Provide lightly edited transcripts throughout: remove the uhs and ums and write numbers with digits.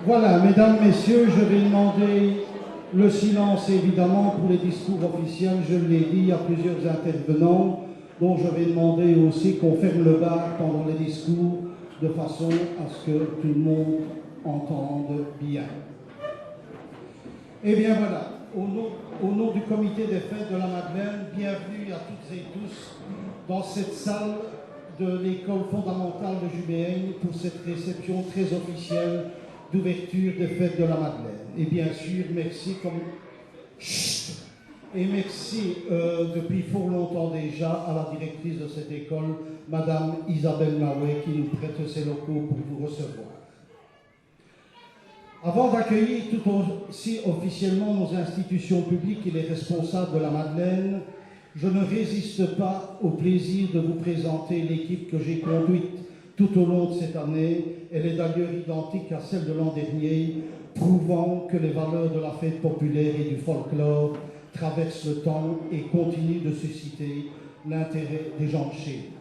Voilà, mesdames, messieurs, je vais demander le silence évidemment pour les discours officiels. Je l'ai dit à plusieurs intervenants, dont je vais demander aussi qu'on ferme le bar pendant les discours de façon à ce que tout le monde entende bien. Eh bien voilà, au nom du comité des fêtes de la Madeleine, bienvenue à toutes et tous dans cette salle de l'école fondamentale de Jubéaigne pour cette réception très officielle d'ouverture des fêtes de la Madeleine. Et bien sûr, merci et merci depuis fort longtemps déjà à la directrice de cette école, Madame Isabelle Mahouet, qui nous prête ses locaux pour vous recevoir. Avant d'accueillir tout aussi officiellement nos institutions publiques et les responsables de la Madeleine, je ne résiste pas au plaisir de vous présenter l'équipe que j'ai conduite tout au long de cette année. Elle est d'ailleurs identique à celle de l'an dernier, prouvant que les valeurs de la fête populaire et du folklore traversent le temps et continuent de susciter l'intérêt des gens de chez nous.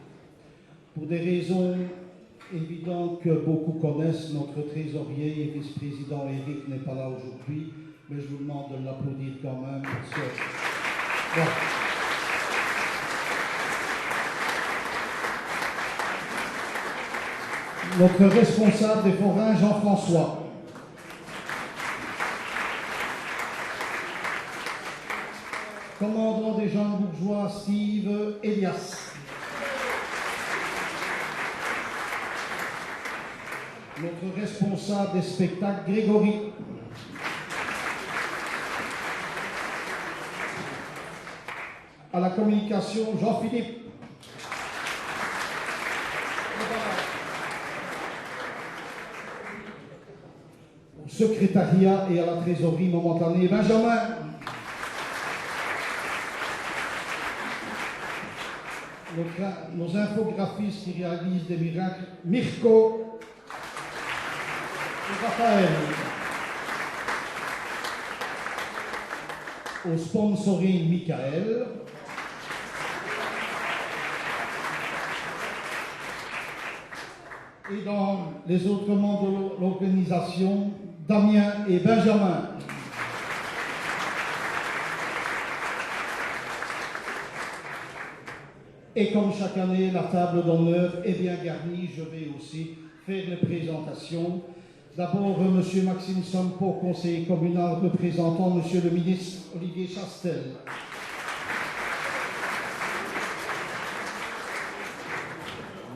Pour des raisons évidentes que beaucoup connaissent, notre trésorier et vice-président Éric n'est pas là aujourd'hui, mais je vous demande de l'applaudir quand même parce que... Voilà. Notre responsable des forains, Jean-François. Commandant des gens bourgeois, Steve Elias. Notre responsable des spectacles, Grégory. À la communication, Jean-Philippe. Au secrétariat et à la trésorerie momentanée, Benjamin. Nos infographistes qui réalisent des miracles, Mirko et Raphaël. Au sponsoring, Michael. Et dans les autres membres de l'organisation, Damien et Benjamin. Et comme chaque année, la table d'honneur est bien garnie. Je vais aussi faire les présentations. D'abord, M. Maxime Sampo, conseiller communal, représentant M. le ministre Olivier Chastel.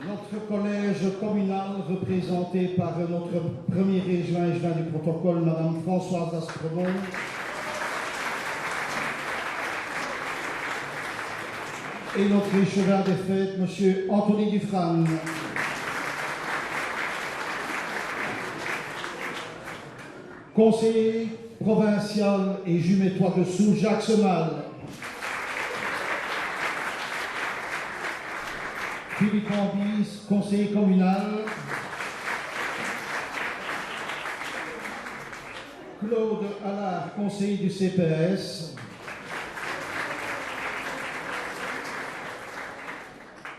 Notre collège communal, représenté par notre premier adjoint du protocole, Mme Françoise Aspremont. Et notre échevin des fêtes, M. Anthony Dufresne. Conseiller provincial et jumétois dessous, Jacques Semal. Philippe Ambis, conseiller communal. Claude Allard, conseiller du CPS.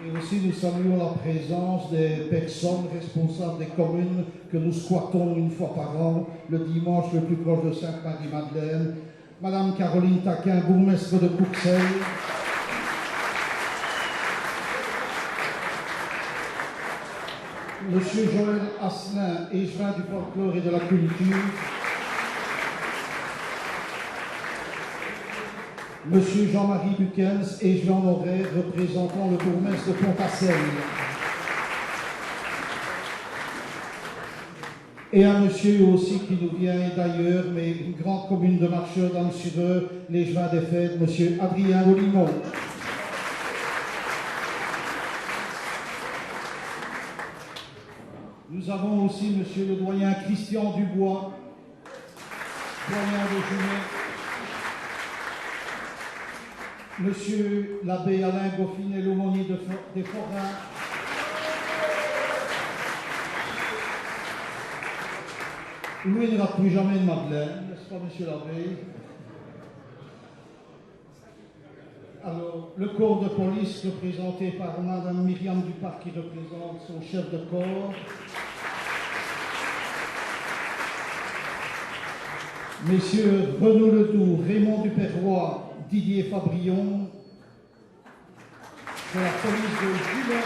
Et aussi, nous saluons la présence des personnes responsables des communes que nous squattons une fois par an, le dimanche le plus proche de Sainte-Marie-Madeleine. Madame Caroline Taquin, bourgmestre de Courcelles. Monsieur Joël Asselin, échevin du folklore et de la culture. Monsieur Jean-Marie Buchens et Jean Horaire, représentant le bourgmestre de Pontassel. Et un monsieur aussi qui nous vient d'ailleurs, mais une grande commune de Marcheurs d'Anne-sur-Eure, l'échevin des fêtes, monsieur Adrien Olimon. Nous avons aussi monsieur le doyen Christian Dubois, doyen de Jumet. Monsieur l'abbé Alain Goffinet, l'aumônier des forains. Lui, il ne rate plus jamais de Madeleine, n'est-ce pas, monsieur l'abbé? Alors, le corps de police représenté par madame Myriam Duparc qui représente son chef de corps. Messieurs Renaud Ledoux, Raymond Duperroy, Didier Fabrion, de la police de Jumet,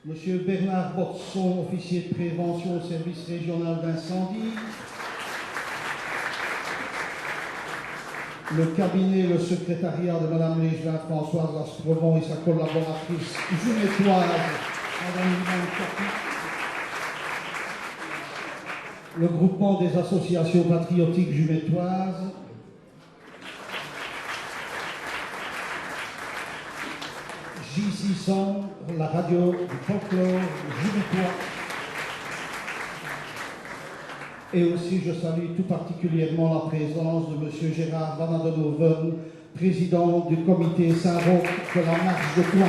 Monsieur Bernard Botson, officier de prévention au service régional d'incendie, le cabinet, le secrétariat de Madame Légelin Françoise Lasprevon et sa collaboratrice jumetoise, Madame Yvonne Capi, le groupement des associations patriotiques jumetoises, J600, la radio du folklore jumetois. Et aussi, je salue tout particulièrement la présence de M. Gérard Van Adenhoven, président du comité Saint-Roch de la marche de Coin.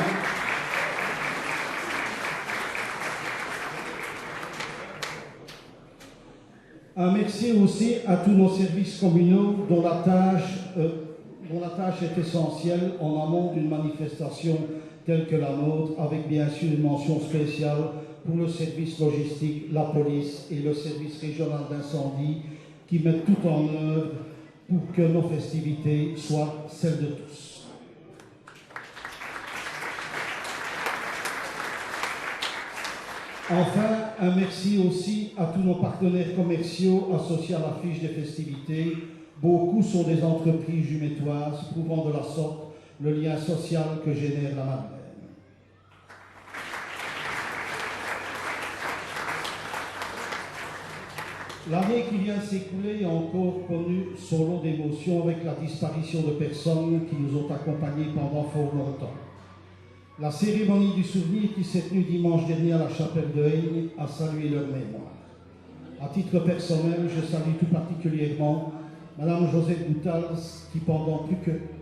Un merci aussi à tous nos services communaux dont la tâche est essentielle en amont d'une manifestation telle que la nôtre, avec bien sûr une mention spéciale pour le service logistique, la police et le service régional d'incendie qui mettent tout en œuvre pour que nos festivités soient celles de tous. Enfin, un merci aussi à tous nos partenaires commerciaux associés à l'affiche des festivités. Beaucoup sont des entreprises jumetoises, prouvant de la sorte le lien social que génère la Madeleine. L'année qui vient de s'écouler a encore connu son lot d'émotions avec la disparition de personnes qui nous ont accompagnés pendant fort longtemps. La cérémonie du souvenir qui s'est tenue dimanche dernier à la chapelle de Heigne a salué leur mémoire. À titre personnel, je salue tout particulièrement Madame Josette Goutals qui pendant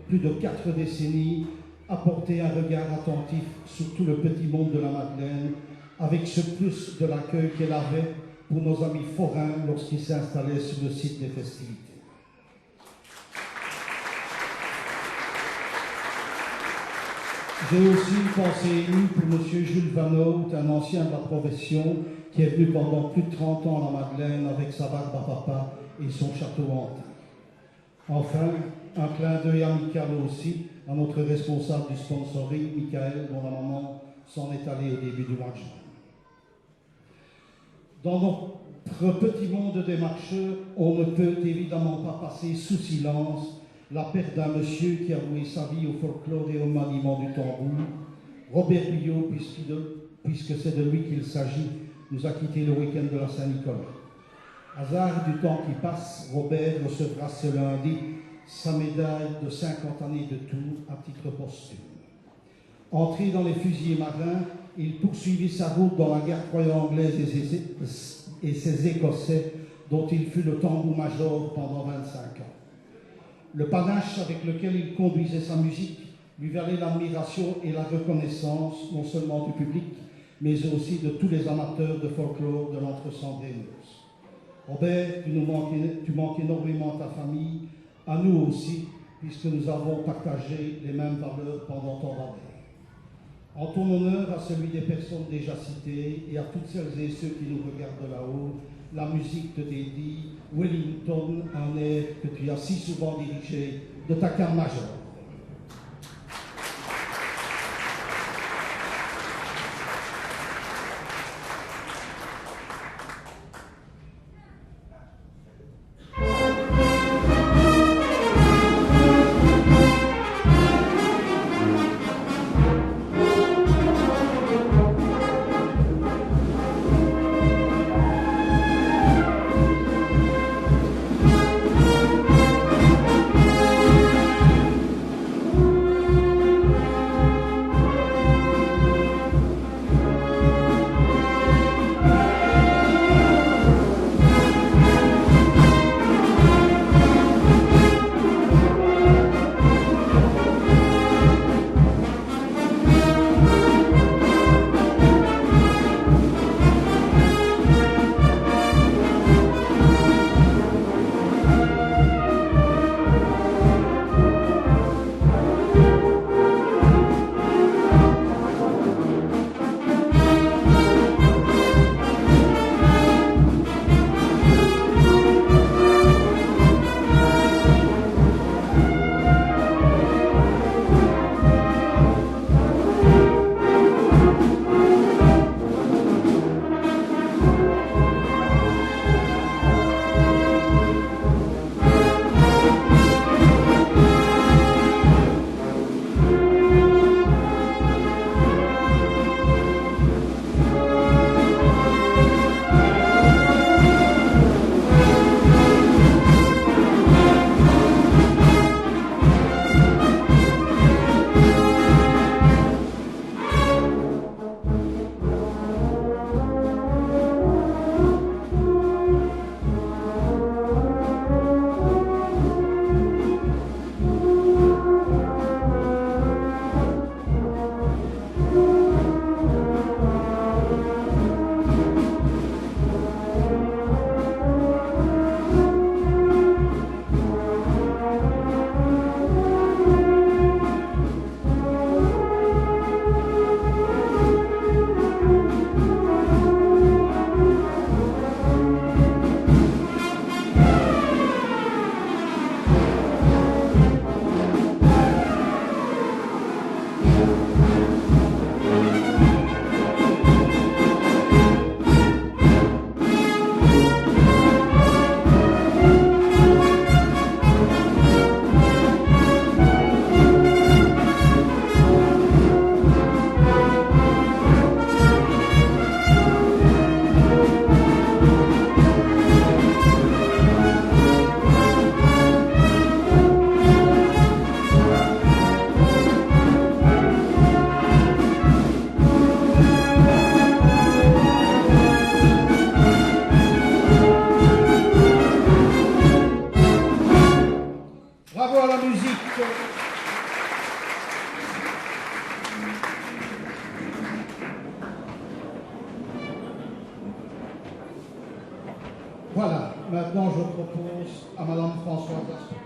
plus de 4 décennies a porté un regard attentif sur tout le petit monde de la Madeleine avec ce plus de l'accueil qu'elle avait pour nos amis forains lorsqu'ils s'installaient sur le site des festivités. J'ai aussi une pensée émue pour M. Jules Vanot, un ancien de la profession qui est venu pendant plus de 30 ans à la Madeleine avec sa barbe à papa et son château hanté. Enfin, un clin d'œil amical aussi à notre responsable du sponsoring, Michael, dont la maman s'en est allée au début du mois de juin. Dans notre petit monde des marcheurs, on ne peut évidemment pas passer sous silence la perte d'un monsieur qui a voué sa vie au folklore et au maniement du tambour. Robert Billot, puisque c'est de lui qu'il s'agit, nous a quittés le week-end de la Saint-Nicolas. Hasard du temps qui passe, Robert recevra ce lundi sa médaille de 50 années de tour à titre posthume. Entré dans les fusiliers marins, il poursuivit sa route dans la guerre croyant-anglaise et ses Écossais, dont il fut le tambour-major pendant 25 ans. Le panache avec lequel il conduisait sa musique lui valait l'admiration et la reconnaissance, non seulement du public, mais aussi de tous les amateurs de folklore de l'entre-Sambre-et-Meuse. Robert, tu manques énormément à ta famille, à nous aussi, puisque nous avons partagé les mêmes valeurs pendant ton règne. En ton honneur à celui des personnes déjà citées et à toutes celles et ceux qui nous regardent de là-haut, la musique te dédie Wellington, un air que tu as si souvent dirigé de ta carte majeure. Voilà, maintenant je propose à Madame Françoise Asselin.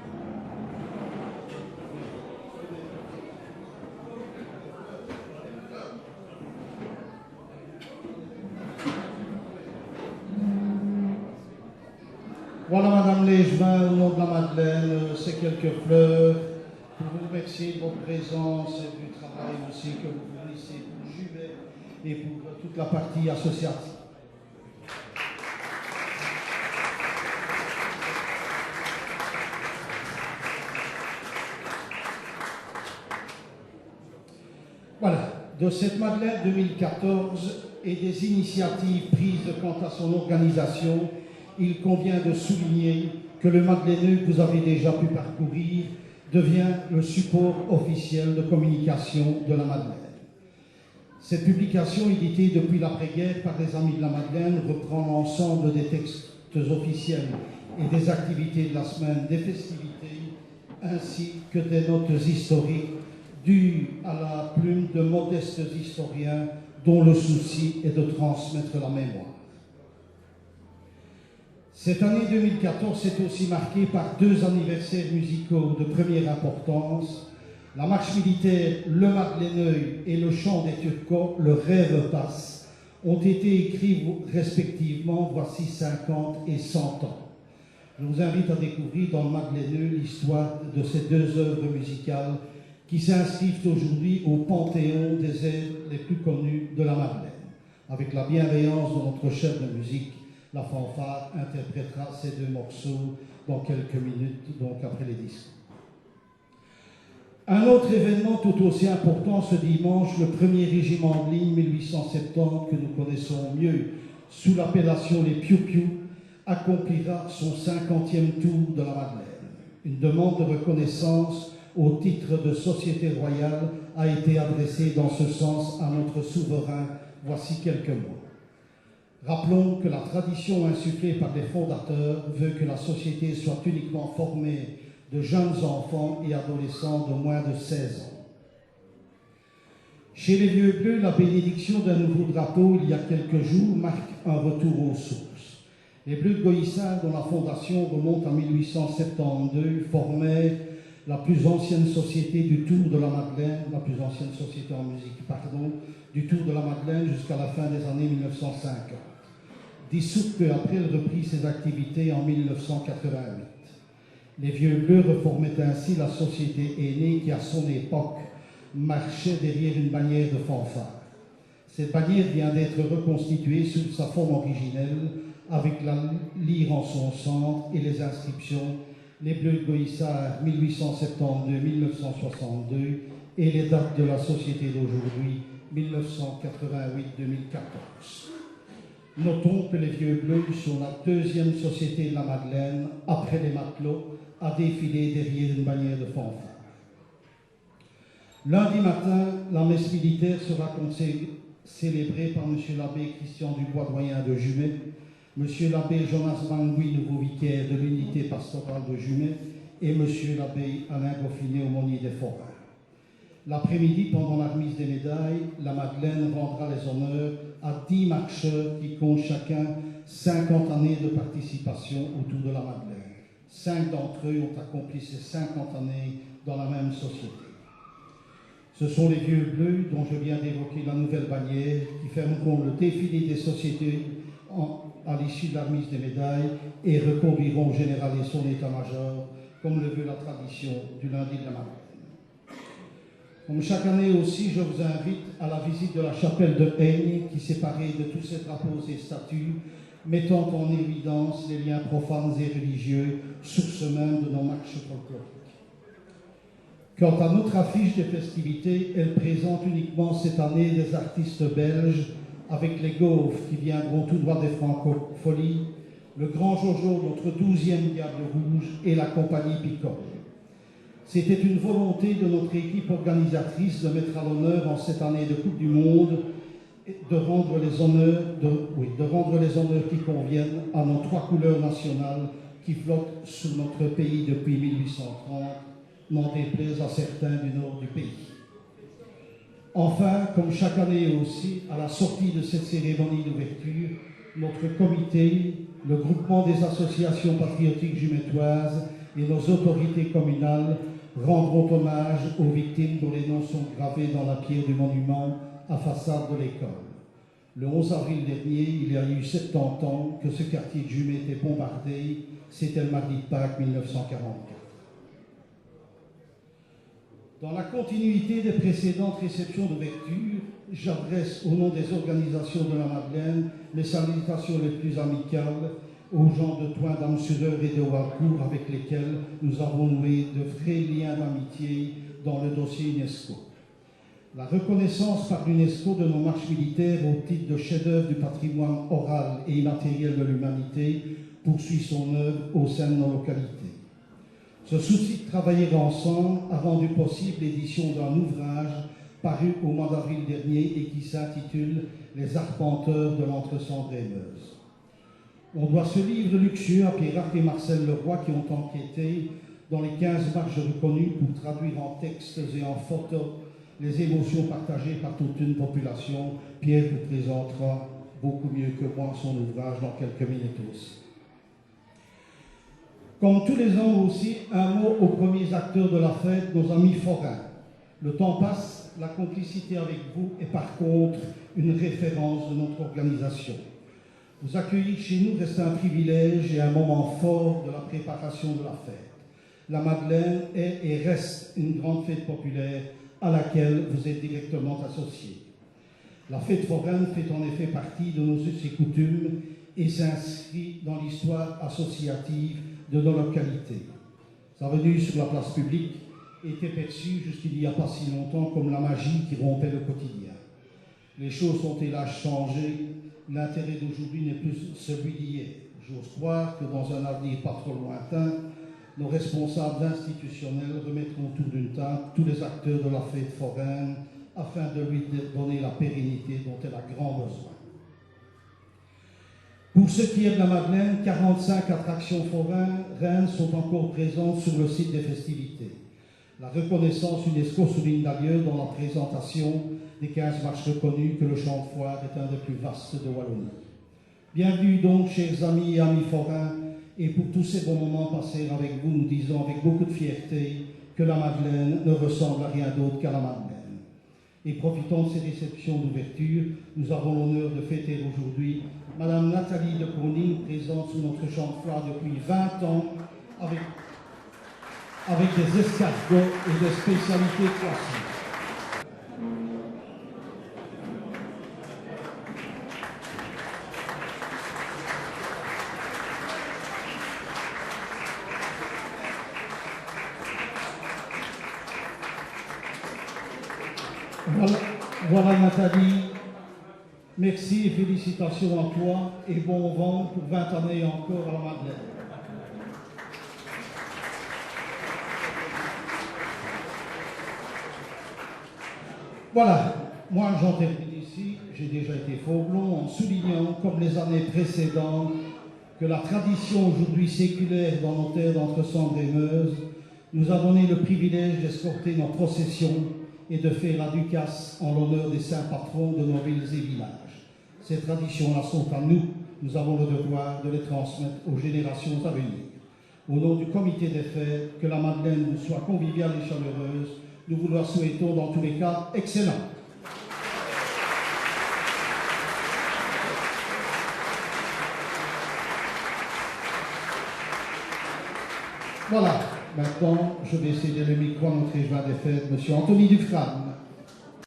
Voilà, Madame Légevin, au nom de la Madeleine, ces quelques fleurs pour vous remercier de votre présence et du travail aussi que vous fournissez pour Jumet et pour toute la partie associative. Voilà, de cette Madeleine 2014 et des initiatives prises quant à son organisation, il convient de souligner que le Madeleine que vous avez déjà pu parcourir devient le support officiel de communication de la Madeleine. Cette publication, éditée depuis l'après-guerre par les Amis de la Madeleine, reprend l'ensemble des textes officiels et des activités de la semaine des festivités, ainsi que des notes historiques dues à la plume de modestes historiens dont le souci est de transmettre la mémoire. Cette année 2014 s'est aussi marquée par 2 anniversaires musicaux de première importance. La marche militaire Le Madeleine et le chant des Turcots, Le Rêve passe, ont été écrits respectivement voici 50 et 100 ans. Je vous invite à découvrir dans Le Madeleine l'histoire de ces 2 œuvres musicales qui s'inscrivent aujourd'hui au panthéon des airs les plus connus de la Madeleine. Avec la bienveillance de notre chef de musique, la fanfare interprétera ces 2 morceaux dans quelques minutes, donc après les discours. Un autre événement tout aussi important ce dimanche, le 1er régiment de ligne 1870 que nous connaissons mieux sous l'appellation les Piou-Piou, accomplira son 50e tour de la Madeleine. Une demande de reconnaissance au titre de Société royale a été adressée dans ce sens à notre souverain voici quelques mois. Rappelons que la tradition insufflée par les fondateurs veut que la société soit uniquement formée de jeunes enfants et adolescents de moins de 16 ans. Chez les Vieux Bleus, la bénédiction d'un nouveau drapeau il y a quelques jours marque un retour aux sources. Les Bleus de Goïssa, dont la fondation remonte à 1872, formaient la plus ancienne société du Tour de la Madeleine, la plus ancienne société en musique, pardon, du Tour de la Madeleine jusqu'à la fin des années 1950. Dissoute peu après, elle reprit ses activités en 1988. Les Vieux Bleus reformaient ainsi la société aînée qui, à son époque, marchait derrière une bannière de fanfare. Cette bannière vient d'être reconstituée sous sa forme originelle, avec la lyre en son centre et les inscriptions les Bleus de Goïssa 1872-1962 et les dates de la société d'aujourd'hui 1988-2014. Notons que les Vieux Bleus sont la 2e société de la Madeleine, après les matelots, à défiler derrière une bannière de fanfare. Lundi matin, la messe militaire sera célébrée par M. l'abbé Christian Dubois, doyen de Jumet, M. l'abbé Jonas Bangui, nouveau vicaire de l'unité pastorale de Jumet, et M. l'abbé Alain Goffinet, aumônier des Forains. L'après-midi, pendant la remise des médailles, la Madeleine rendra les honneurs à 10 marcheurs qui comptent chacun 50 années de participation au Tour de la Madeleine. 5 d'entre eux ont accompli ces 50 années dans la même société. Ce sont les Vieux Bleus, dont je viens d'évoquer la nouvelle bannière, qui fermeront le défilé des sociétés à l'issue de la remise des médailles et reconduiront le général et son état-major, comme le veut la tradition du lundi de la Madeleine. Comme chaque année aussi, je vous invite à la visite de la chapelle de Aigne, qui séparée de tous ces drapeaux et statues, mettant en évidence les liens profanes et religieux, source même de nos marches folkloriques. Quant à notre affiche des festivités, elle présente uniquement cette année des artistes belges, avec les Gaufres qui viendront tout droit des Francopholies, le Grand Jojo, notre 12e Diable Rouge, et la compagnie Picole. C'était une volonté de notre équipe organisatrice de mettre à l'honneur en cette année de Coupe du Monde, de rendre les honneurs qui conviennent à nos 3 couleurs nationales qui flottent sur notre pays depuis 1830, n'en déplaise à certains du nord du pays. Enfin, comme chaque année aussi, à la sortie de cette cérémonie d'ouverture, notre comité, le groupement des associations patriotiques jumétoises et nos autorités communales rendront hommage aux victimes dont les noms sont gravés dans la pierre du monument à façade de l'école. Le 11 avril dernier, il y a eu 70 ans que ce quartier de Jumet était bombardé. C'était le mardi de Pâques 1944. Dans la continuité des précédentes réceptions d'ouverture, j'adresse au nom des organisations de la Madeleine les salutations les plus amicales aux gens de Toin, d'Amsudeur et de Walcourt avec lesquels nous avons noué de vrais liens d'amitié dans le dossier UNESCO. La reconnaissance par l'UNESCO de nos marches militaires au titre de chef-d'œuvre du patrimoine oral et immatériel de l'humanité poursuit son œuvre au sein de nos localités. Ce souci de travailler ensemble a rendu possible l'édition d'un ouvrage paru au mois d'avril dernier et qui s'intitule « Les arpenteurs de l'Entre-Sambre-et-Meuse ». On doit ce livre luxueux à Pierre et Marcel Leroy qui ont enquêté dans les 15 marches reconnues pour traduire en textes et en photos les émotions partagées par toute une population. Pierre vous présentera beaucoup mieux que moi son ouvrage dans quelques minutes aussi. Comme tous les ans aussi, un mot aux premiers acteurs de la fête, nos amis forains. Le temps passe, la complicité avec vous est par contre une référence de notre organisation. Vous accueillir chez nous reste un privilège et un moment fort de la préparation de la fête. La Madeleine est et reste une grande fête populaire à laquelle vous êtes directement associés. La fête foraine fait en effet partie de nos us et coutumes et s'inscrit dans l'histoire associative de nos localités. Sa venue sur la place publique était perçue jusqu'il n'y a pas si longtemps comme la magie qui rompait le quotidien. Les choses ont hélas changé, l'intérêt d'aujourd'hui n'est plus celui d'hier. J'ose croire que dans un avenir pas trop lointain, nos responsables institutionnels remettront autour d'une table tous les acteurs de la fête foraine afin de lui donner la pérennité dont elle a grand besoin. Pour ce qui est de la Madeleine, 45 attractions foraines sont encore présentes sur le site des festivités. La reconnaissance UNESCO souligne d'ailleurs dans la présentation des 15 marches reconnues que le champ de foire est un des plus vastes de Wallonie. Bienvenue donc, chers amis et amis forains, et pour tous ces bons moments passés avec vous, nous disons avec beaucoup de fierté que la Madeleine ne ressemble à rien d'autre qu'à la Madeleine. Et profitant de ces réceptions d'ouverture, nous avons l'honneur de fêter aujourd'hui Madame Nathalie de Courning, présente sur notre champ de foire depuis 20 ans, avec des escargots et des spécialités classiques. Voilà Nathalie, merci et félicitations à toi et bon vent pour 20 années encore à la Madeleine. Voilà, moi j'en termine ici, j'ai déjà été fort long en soulignant, comme les années précédentes, que la tradition aujourd'hui séculaire dans nos terres d'Entre-Sambre-et-Meuse nous a donné le privilège d'escorter nos processions et de faire la ducasse en l'honneur des saints patrons de nos villes et villages. Ces traditions-là sont à nous. Nous avons le devoir de les transmettre aux générations à venir. Au nom du comité des fêtes, que la Madeleine vous soit conviviale et chaleureuse, nous vous la souhaitons dans tous les cas excellente. Voilà, maintenant je vais céder le micro à notre échevin des fêtes, M. Anthony Dufrane.